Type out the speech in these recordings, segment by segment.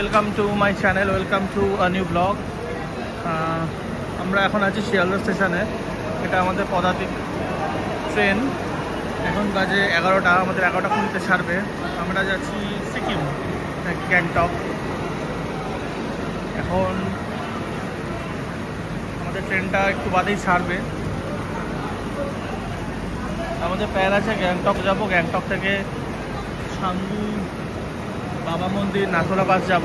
welcome to my channel, welcome to a new vlog. আমরা এখন আছি শিয়ালদা স্টেশনে। এটা আমাদের পদাতিক ট্রেন। এখন বাজে 11টা, আমাদের 11:20-তে ছাড়বে। আমরা যাচ্ছি সিকিম, গ্যাংটক। এখন আমাদের ট্রেনটা একটু বাদেই ছাড়বে। আমাদের প্ল্যান আছে গ্যাংটক যাব, গ্যাংটক থেকে সাঙ্গু, বাবা মন্দির, নাথুলা পাস যাব।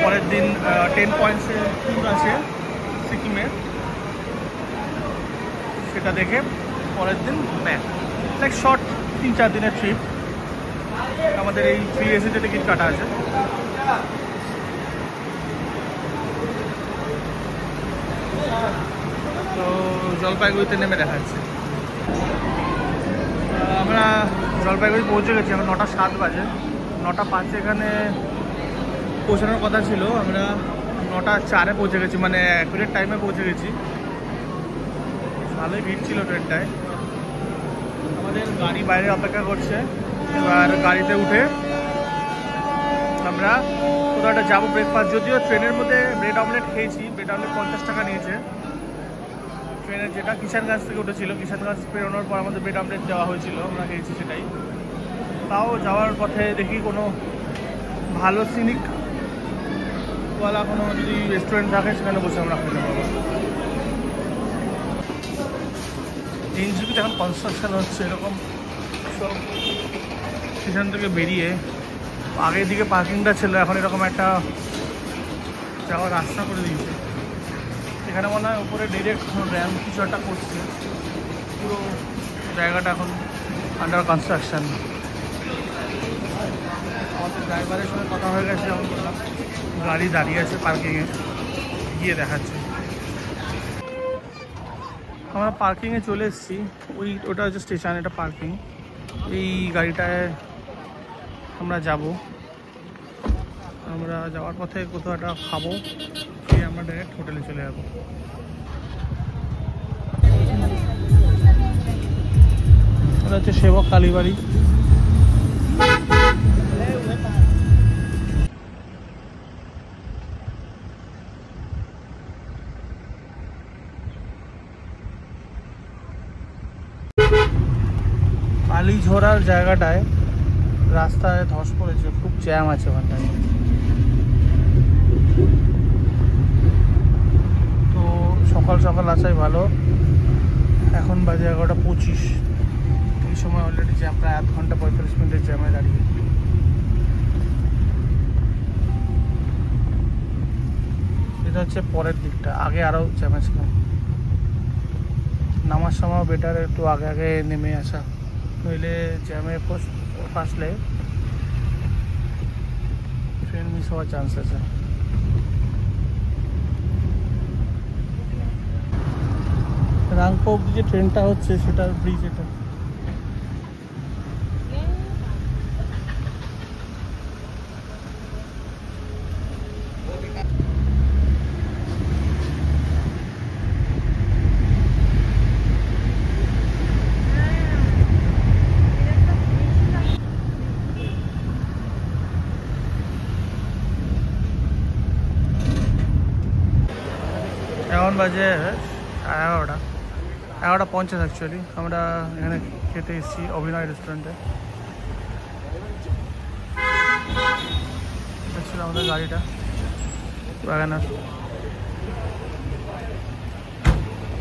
পরের দিন 10 পয়েন্টসের ট্যুর আছে সিকিমের, সেটা দেখে পরের দিন ব্যাক। লাইক শর্ট 3-4 দিনের ট্রিপ। আমাদের এই 3 এসিতে টিকিট কাটা আছে। তো জলপাইগুড়িতে নেমে দেখা যাচ্ছে। আমরা জলপাইগুড়ি পৌঁছে গেছি। এখন 9:07 বাজে। 9:05 এখানে পৌঁছানোর কথা ছিল। আমরা 9:04-এ পৌঁছে গেছি, মানে অ্যাকুরেট টাইমে পৌঁছে গেছি। ভালোই ভিড় ছিল ট্রেনটায়। আমাদের গাড়ি বাইরে অপেক্ষা করছে। এবার গাড়িতে উঠে আমরা কোথাও একটা যাবো ব্রেকফাস্ট। যদিও ট্রেনের মধ্যে ব্রেড অমলেট খেয়েছি, ব্রেড অমলেট 50 টাকা নিয়েছে। ট্রেনের যেটা কিষানগঞ্জ থেকে উঠেছিল, কিষানগঞ্জ পেরোনোর পর আমাদের ব্রেড অমলেট দেওয়া হয়েছিল, আমরা খেয়েছি সেটাই। তাও যাওয়ার পথে দেখি কোনো ভালো সিনিক ওয়ালা কোনো যদি রেস্টুরেন্ট থাকে সেখানে বসে আমরা খেতে পারবো। এনজিপিতে এখন কনস্ট্রাকশন হচ্ছে, এরকম সব স্টেশন থেকে বেরিয়ে আগের দিকে পার্কিংটা ছিল, এখন এরকম একটা যাওয়ার রাস্তা করে দিয়েছে। এখানে মনে হয় উপরে ডিরেক্ট র্যাম্প কিছু একটা করছে। পুরো জায়গাটা এখন আন্ডার কনস্ট্রাকশন। আমাদের ড্রাইভারের সঙ্গে কথা হয়ে গেছে, এখন বললাম গাড়ি দাঁড়িয়ে আছে পার্কিংয়ে, গিয়ে দেখাচ্ছে। আমরা পার্কিংয়ে চলে এসেছি। ওটা হচ্ছে স্টেশন, এটা পার্কিং। এই গাড়িটায় আমরা যাব। আমরা যাওয়ার পথে কোথাও একটা খাবো, খেয়ে আমরা ডাইরেক্ট হোটেলে চলে যাবো। এটা হচ্ছে সেবক কালীবাড়ি। কালীঝোড়ার জায়গাটায় রাস্তায় ধস পড়েছে, খুব জ্যাম আছে ওখানটায়। তো সকাল সকাল আসাই ভালো। এখন বাজে 11:25। এই সময় অলরেডি জ্যাম, প্রায় 1 ঘন্টা 45 মিনিটের জ্যামে দাঁড়িয়ে। এটা হচ্ছে পরের দিকটা, আগে আরও জ্যামে ছিল। নামার সময় বেটার একটু আগে আগে নেমে আসা, নইলে জ্যামে ফাঁসলে ট্রেন মিস হওয়ার চান্স আছে। রাংপো অব্দি যে ট্রেনটা হচ্ছে সেটার ব্রিজ এটা। এখন বাজে 11:50 অ্যাকচুয়ালি। আমরা এখানে খেতে এসেছি অভিনয় রেস্টুরেন্টে। এটা ছিল আমাদের গাড়িটা, ওয়াগনার।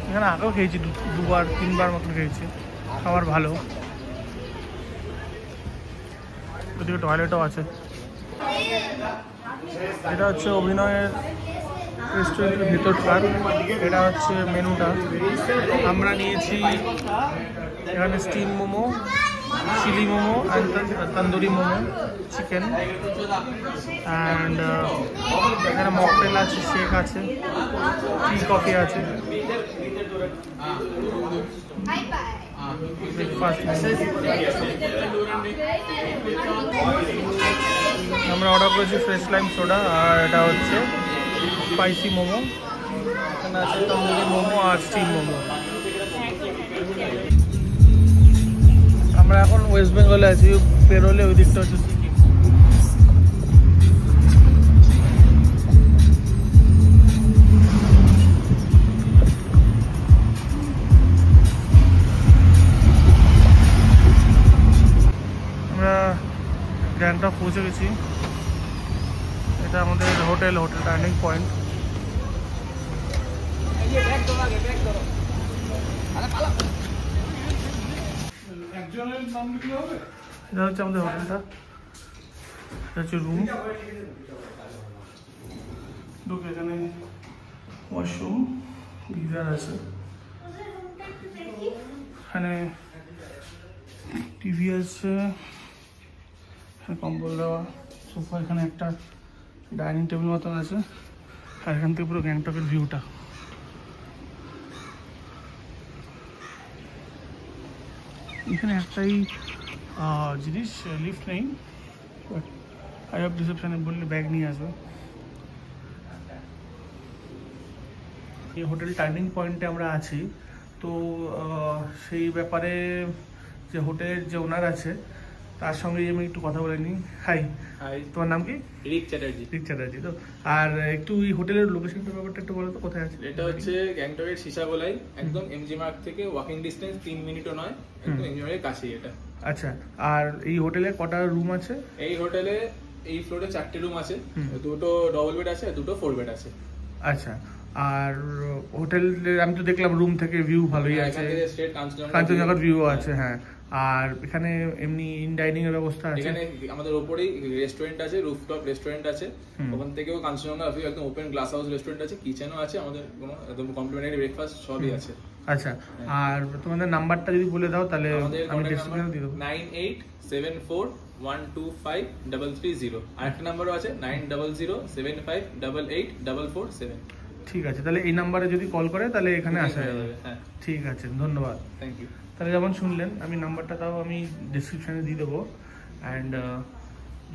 এখানে আগেও খেয়েছি, 2-3 বার মতন খেয়েছি। খাবার ভালো, ওদিকে টয়লেটও আছে। এটা হচ্ছে অভিনয়ের রেস্টুরেন্টের ভেতরকার। এটা হচ্ছে মেনুটা। আমরা নিয়েছি এখানে steam momo, chilli momo and tandoori momo, chicken and এখানে মকটেল আছে, শেক আছে, টি কফি আছে, ব্রেকফাস্ট। আমরা অর্ডার করেছি ফ্রেশ লাইম সোডা, আর এটা হচ্ছে স্পাইসি মোমো। এখানে আছে তন্দুরি মোমো আর স্টিম মোমো। আমরা এখন ওয়েস্ট বেঙ্গলে আছি, পেরোলে ওই দিকটা হচ্ছে সিকিম। আমরা পৌঁছে গেছি। এটা আমাদের হোটেল ডাইনিং পয়েন্ট। এটা হচ্ছে আমাদের হোটেলটা, এটা হচ্ছে রুম। ঢুকে এখানে ওয়াশরুম, গিজার আছে, এখানে টিভি আছে, কম্বল দেওয়া, সোফা, এখানে একটা ডাইনিং টেবিল মতন আছে, আর এখান থেকে পুরো গ্যাংটকের ভিউটা। এখানে একটাই জিনিস, লিফট নেই, আই অফ রিসেপশনে বললে ব্যাগ নিয়ে আসবে। এই হোটেল টার্নিং পয়েন্টে আমরা আছি, তো সেই ব্যাপারে যে হোটেলের যে ওনার আছে তার সঙ্গে আমি একটু কথা বলে নিই। হাই, তোমার নাম কি? রিক চ্যাটার্জি। তো আর একটু এই হোটেলের লোকেশনটার ব্যাপারটা একটু বলো তো, কোথায় আছে? এটা হচ্ছে গ্যাংটকের সীসাগোলাই, একদম এমজি মার্গ থেকে ওয়াকিং ডিস্টেন্স 3 মিনিটও নয়, একদম এমজি মার্গের কাছেই এটা। আচ্ছা, আর এই হোটেলে কটা রুম আছে? এই হোটেলে এই ফ্লোরে 4টে রুম আছে, দুটো ডবল বেড আছে আর দুটো 4 বেড আছে। আচ্ছা, আর হোটেলের আমি তো দেখলাম রুম থেকে ভিউ ভালোই আছে, কাঞ্চনজঙ্ঘার ভিউ আছে। হ্যাঁ, আর এখানে এমনি ইন ডাইনিং এর ব্যবস্থা আছে? এখানে আমাদের উপরেই রেস্টুরেন্ট আছে, রুফটপ রেস্টুরেন্ট আছে, ওখান থেকেও কাঞ্চনজঙ্ঘা ভিউ, একদম ওপেন গ্লাস হাউস রেস্টুরেন্ট আছে, কিচেনও আছে, আমাদের কোনো একদম কমপ্লিমেন্টারি ব্রেকফাস্ট সবই আছে। আচ্ছা, আর তোমাদের নাম্বারটা যদি বলে দাও তাহলে আমি ডেসক্রিপশনে দিয়ে দেব। 9874125330, আর একটা নাম্বারও আছে 9007588847। ঠিক আছে, তাহলে এই নাম্বারে যদি কল করে তাহলে এখানে আসা যাবে। হ্যাঁ, ঠিক আছে, ধন্যবাদ। Thank you. তাহলে যেমন শুনলেন, আমি নাম্বারটা তাও আমি ডেসক্রিপশানে দিয়ে দেবো। অ্যান্ড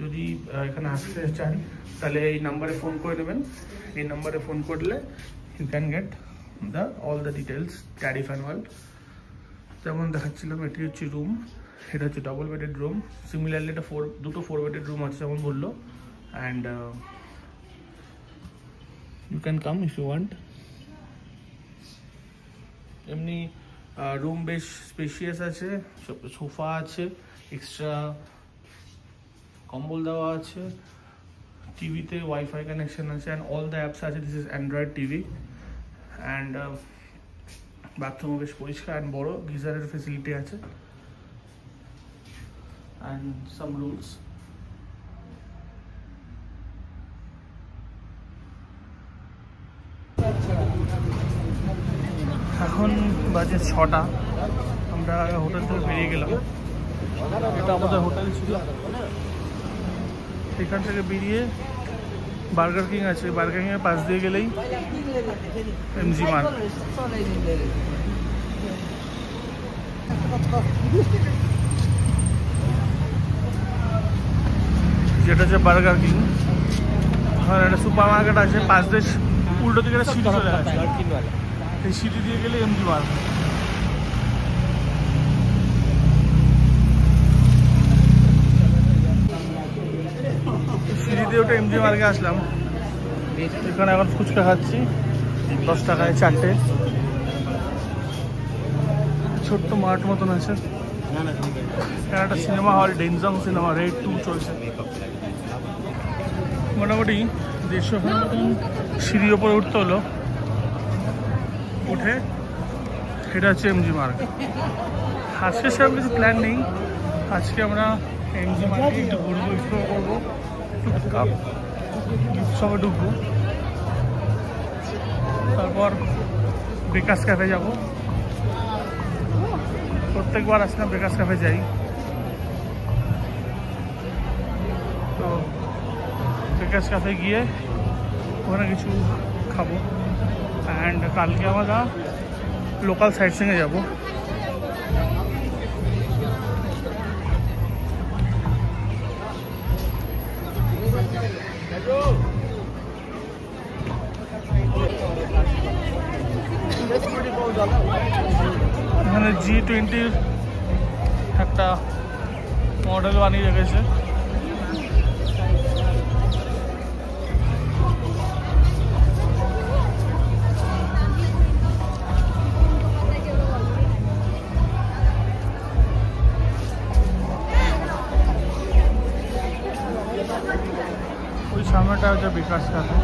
যদি এখানে আসতে চান তাহলে এই নাম্বারে ফোন করে নেবেন। এই নাম্বারে ফোন করলে you can get all the details, tariff and all. যেমন দেখাচ্ছিলাম, এটি হচ্ছে রুম, এটা হচ্ছে ডবল বেডেড রুম। সিমিলারলি এটা দুটো 4 বেডেড রুম আছে যেমন বললো। And you can come if you want. এমনি রুম বেশ স্পেশিয়াস আছে, সোফা আছে, এক্সট্রা কম্বল দেওয়া আছে, টিভিতে ওয়াইফাই কানেকশন আছে, অ্যান্ড অল দ্য অ্যাপস আছে। This is Android TV. And বাথরুমও বেশ পরিষ্কার অ্যান্ড বড়, গিজারের ফেসিলিটি আছে, অ্যান্ড সাম রুমস। এখন বাজে 6টা, আমরা হোটেল থেকে বেরিয়ে গেলাম। এটা আমাদের হোটেল ছিল। এখান থেকে বেরিয়ে বার্গার কিং আছে, বার্গার কিংয়ের পাশ দিয়ে গেলেই এমজি মার্গ। যেটা হচ্ছে বার্গার কিং। আর একটা সুপার মার্কেট আছে পাশ দিয়ে, উল্টো দিকে একটা সিটি চলে আছে, এই সিটি দিয়ে গেলে এমজি মার্গ। সিঁড়ি দিয়ে ওটা এমজি মার্গে আসলাম। এখানে এখন ফুচকা খাচ্ছি, 10 টাকায় 4টে। ছোট্ট মাঠ মতন আছে। এখানে একটা সিনেমা হল, ডেনজং সিনেমা, রেড 2 চলছে। মোটামুটি 150 মতন সিঁড়ির ওপরে উঠতে হলো। উঠে এটা হচ্ছে এমজি মার্গ। আজকে সেরকম কিছু প্ল্যান নেই। আজকে আমরা এমজি মার্গে একটু ঘুরবো, এক্সপ্লোর করবো, সবে ঢুকবো, তারপর ব্রেকার্স ক্যাফে যাব। প্রত্যেকবার আসলে ব্রেকার্স ক্যাফে যাই, তো ব্রেকার্স ক্যাফে গিয়ে ওখানে কিছু খাবো। অ্যান্ড কালকে আমরা লোকাল সাইট সিংয়ে যাবো। এখানে G20 একটা মডেল বানিয়ে রেখেছে। Bakers cafe.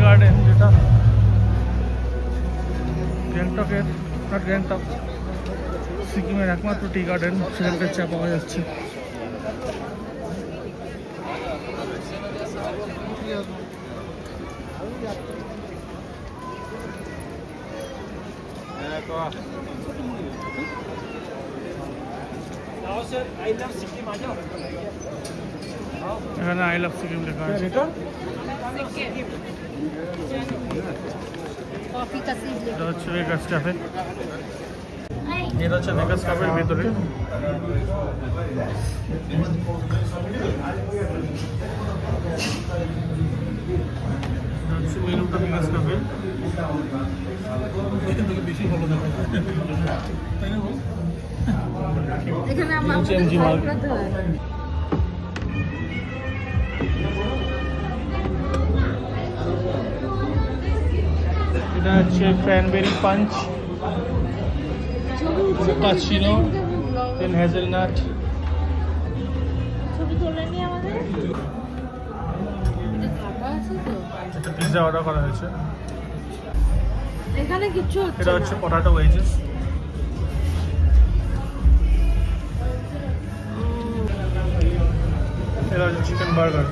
গার্ডেন যেটা গ্যাংটকের, নট গ্যাংটক, সিকিমের একমাত্র টি গার্ডেন, সেখানকার চা পাওয়া যাচ্ছে। এখানে আই লাভ সিকিম লেখা আছে। এটা হচ্ছে বেকারস ক্যাফে। এটা হচ্ছে বেকারস ক্যাফের ভেতরে। মেনুটা বেকারস ক্যাফে। বেশি ভালো দেখা যায়, তাই না? এমজি মার্গ। এটা হচ্ছে ক্র্যানবেরি পাঞ্চ, কাচিনো, দেন হেজেলনাট। একটা পিৎজা অর্ডার করা হয়েছে। এটা হচ্ছে পটাটো ওয়েজেস। এটা হচ্ছে চিকেন বার্গার।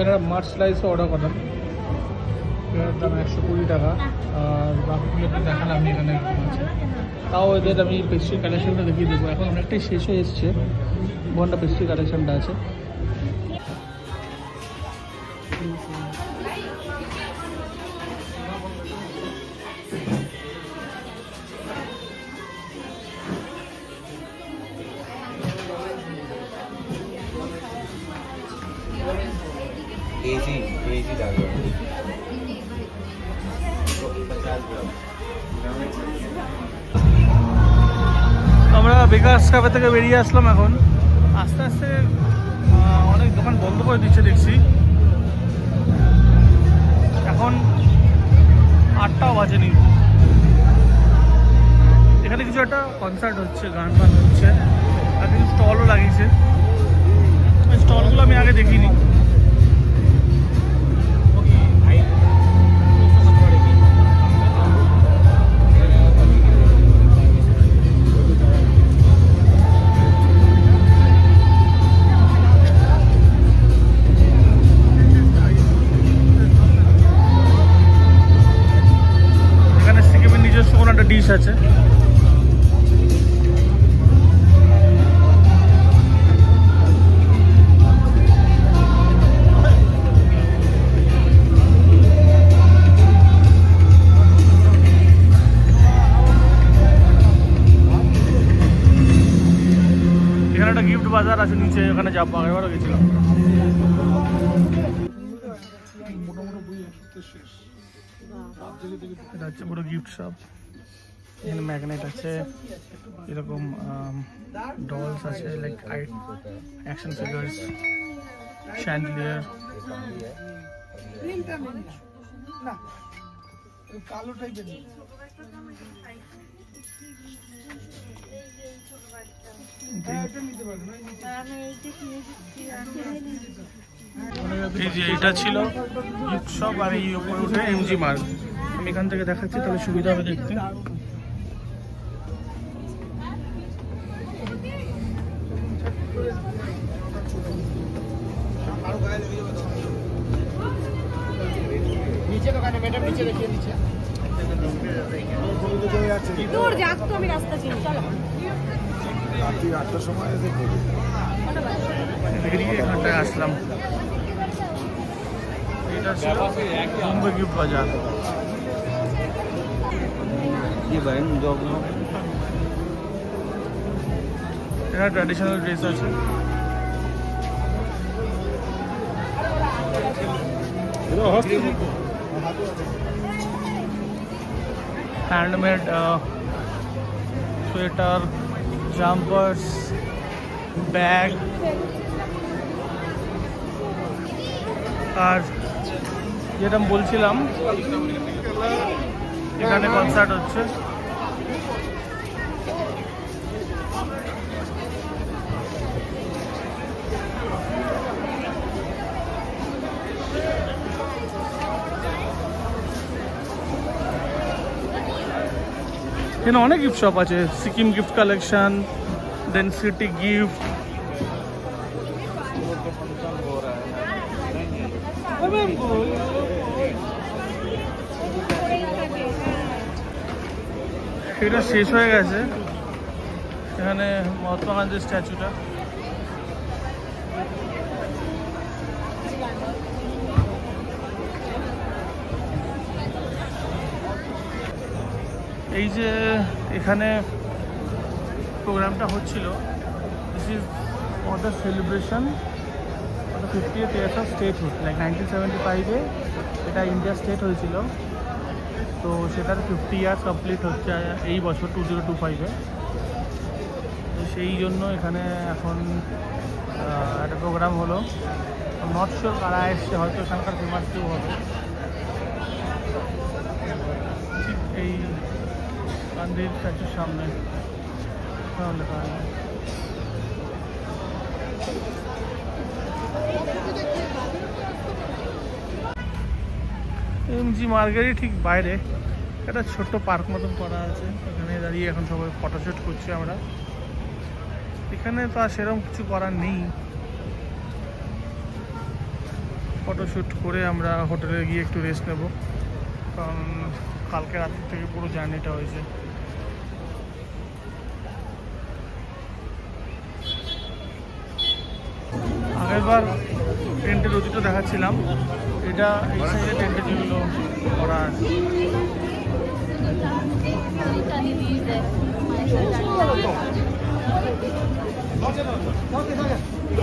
এরা মাছ স্লাইসও অর্ডার করলাম, এর দাম 120 টাকা। আর বাকিগুলো তো দেখালাম এখানে আছে। তাও এদের আমি পেস্ট্রি কালেকশনটা দেখিয়ে দেবো। এখন অনেকটাই শেষ হয়ে এসছে, ঘন্টা পেস্ট্রি কালেকশনটা আছে। আমরা বেকারস ক্যাফে থেকে বেরিয়ে আসলাম। এখন আস্তে আস্তে অনেক দোকান বন্ধ করে দিচ্ছে দেখছি। এখন 8টাও বাজেনি। এখানে কিছু একটা কনসার্ট হচ্ছে, গান বান হচ্ছে, আর কিছু স্টলও লাগিয়েছে। স্টলগুলো আমি আগে দেখিনি। ডিশ আছে। এখানে একটা গিফট বাজার আছে নিচে, ওখানে যাবো, আগেবারও গেছিলাম। এটা হচ্ছে পুরো গিফট শপ। এখানে ম্যাগনেট আছে, এরকম ডলস আছে, লাইক অ্যাকশন ফিগার্স, শ্যান্ডলিয়ার। এটা ছিল গিফট শপ, আর এই উপরে উঠে এমজি মার্গ। আমি এখান থেকে দেখাচ্ছি, তাহলে সুবিধা হবে দেখতে। नीचे दुकान है मैडम, नीचे देखिए नीचे। दूर যাক তো আমি রাস্তা চিনি চলো। রাত্রি 8টার সময় দেখো বেরিয়ে এখানটায় আসলাম। এটা ছিল বোম্বে গিফট বাজার। ये बहन जॉब এখানে ট্র্যাডিশনাল ড্রেস আছে। হ্যান্ডমেড সোয়েটার, জাম্পার্স, ব্যাগ, আর যেটা বলছিলাম এখানে কনসার্ট হচ্ছে। এখানে অনেক গিফট শপ আছে, সিকিম গিফট কালেকশন, দেন সিটি গিফট। এটা শেষ হয়ে গেছে। এখানে মহাত্মা গান্ধীর স্ট্যাচুটা। এই যে এখানে প্রোগ্রামটা হচ্ছিল, this is for the celebration of the 50th years of statehood. Like 1975-এ এটা ইন্ডিয়া স্টেট হয়েছিল, তো সেটার 50 ইয়ার্স কমপ্লিট হচ্ছে এই বছর 2025-এ। তো সেই জন্য এখানে এখন একটা প্রোগ্রাম হলো। নট শিওর কারা এসছে, হয়তো এখানকার ফেমাস কেউ হবে। ঠিক এই গান্ধীর স্ট্যাচুর সামনে লেখা আছে। এমজি মার্কেটের ঠিক বাইরে একটা ছোট্ট পার্ক মতন করা আছে, এখানে দাঁড়িয়ে এখন সবাই ফটোশ্যুট করছি আমরা। এখানে তো আর সেরকম কিছু করার নেই, ফটোশ্যুট করে আমরা হোটেলে গিয়ে একটু রেস্ট নেব, কারণ কালকে রাত থেকে পুরো জার্নিটা হয়েছে। আগেরবার টেন্টের অতীতটা দেখাচ্ছিলাম, এটা এই সাইডে টেন্টে যেগুলো করা আছে।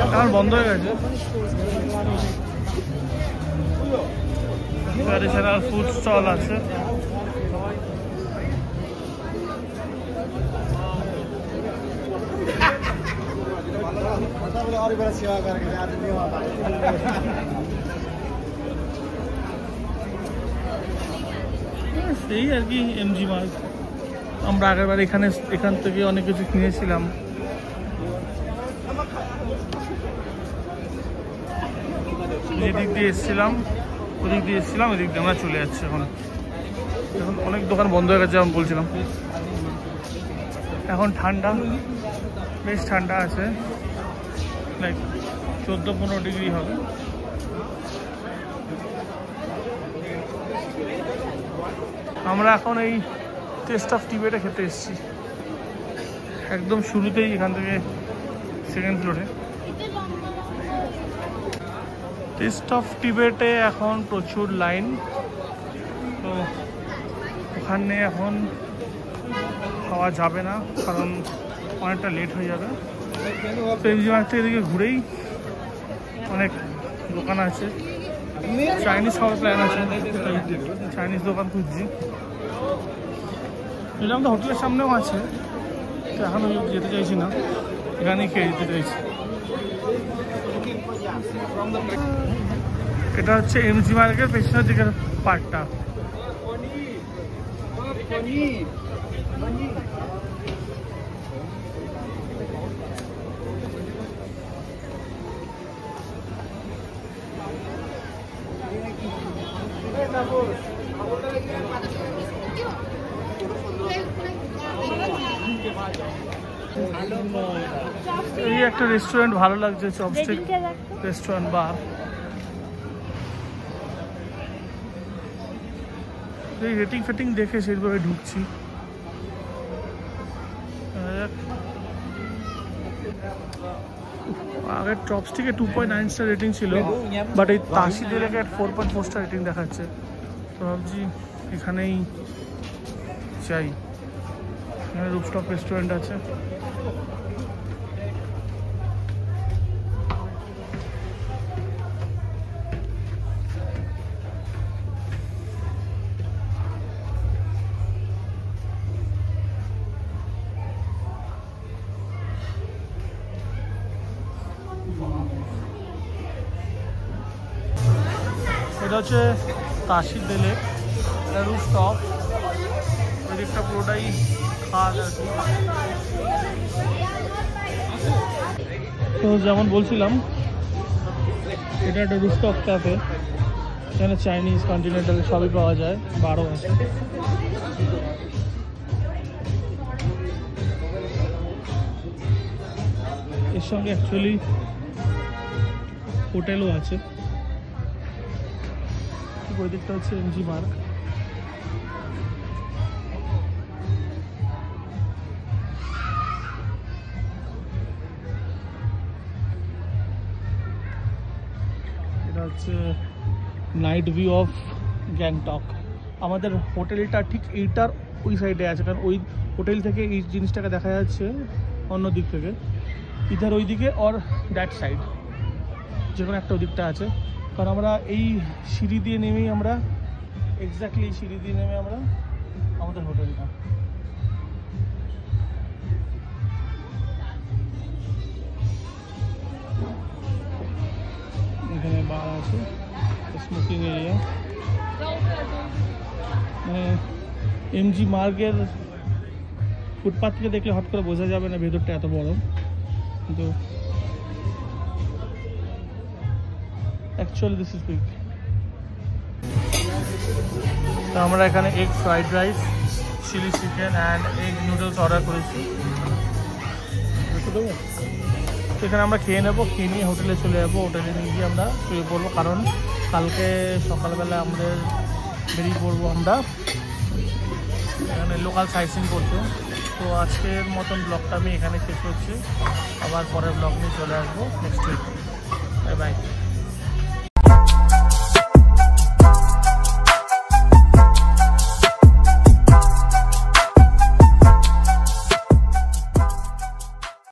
এখন বন্ধ হয়ে গেছে। ট্র্যাডিশনাল ফুড স্টল আছে। সেই আর কি এমজি মার্ক। আমরা আগেরবার এখান থেকে অনেক কিছু কিনেছিলাম। যেদিক দিয়ে এসেছিলাম ওদিক দিয়ে এসেছিলাম, এদিক দিয়ে আমরা চলে যাচ্ছি। এখন অনেক দোকান বন্ধ হয়ে গেছে, আমি বলছিলাম। এখন ঠান্ডা, বেশ ঠান্ডা আছে, লাইক 14-15 ডিগ্রি হবে। আমরা এখন এই টেস্ট অফ টিবেটে খেতে এসেছি, একদম শুরুতেই এখান থেকে সেকেন্ড ফ্লোরে। টেস্ট অফ টিবেটে এখন প্রচুর লাইন, তো ওখানে এখন খাওয়া যাবে না, কারণ অনেকটা লেট হয়ে যাবে। তো এমজি মার্কেট থেকে এদিকে ঘুরেই অনেক দোকান আছে, চাইনিজ খাওয়ার প্ল্যান আছে, চাইনিজ দোকান খুঁজছি। এরকম তো হোটেলের সামনেও আছে, তো এখন যেতে চাইছি না, এখানেই খেয়ে যেতে চাইছি। এটা হচ্ছে এমজি মার্কেটের পেছনের দিকের পার্টটা। এই একটা রেস্টুরেন্ট ভালো লাগছে, চপস্টিক রেস্টুরেন্ট বার। এই রেটিং ফেটিং দেখে সেইভাবে ঢুকছি। আগের চপস্টিকে 2.9 স্টার রেটিং ছিল, বাট এই তাসি দিলেকে 4.4 স্টার রেটিং দেখাচ্ছে। তো ভাবছি এখানেই চাই। এখানে রুফটপ রেস্টুরেন্ট আছে। এটা হচ্ছে তাসি দিলে, এটা রুফটপ। এদিকটা পুরোটাই খাদ আর কি। তো যেমন বলছিলাম, এটা একটা রুফটপ ক্যাফে। এখানে চাইনিজ, কন্টিনেন্টাল সবই পাওয়া যায়, বারও আছে। এর সঙ্গে অ্যাকচুয়ালি হোটেলও আছে। ওই দিকটা হচ্ছে এমজি মার্গ। এটা হচ্ছে নাইট ভিউ অফ গ্যাংটক। আমাদের হোটেলটা ঠিক এইটার ওই সাইডে আছে, কারণ ওই হোটেল থেকে এই জিনিসটাকে দেখা যাচ্ছে অন্য দিক থেকে, ইধার ওই দিকে অর দ্যাট সাইড, যে কোনো একটা ওই দিকটা আছে। কারণ আমরা এই সিঁড়ি দিয়ে নেমেই আমরা এক্স্যাক্টলি এই সিঁড়ি দিয়ে নেমে আমরা আমাদের হোটেলটা। এখানে বার আছে, স্মোকিং এরিয়া। এমজি মার্গের ফুটপাথ থেকে দেখলে হট করে বোঝা যাবে না ভেতরটা এত বড়, কিন্তু অ্যাকচুয়ালি দিস ইজ বিগ। তো আমরা এখানে egg fried rice, chilli chicken and egg noodles order করেছি। এখানে আমরা খেয়ে নেবো, খেয়ে নিয়ে হোটেলে চলে যাবো। হোটেলে নিয়ে গিয়ে আমরা শুয়ে পড়বো, কারণ কালকে সকালবেলা আমাদের বেরিয়ে পড়বো আমরা এখানে লোকাল সাইটসিং করতে। তো আজকের মতন ব্লগটা আমি এখানে শেষ করছি, আবার পরের ব্লগ নিয়ে চলে আসবো নেক্সট উইক।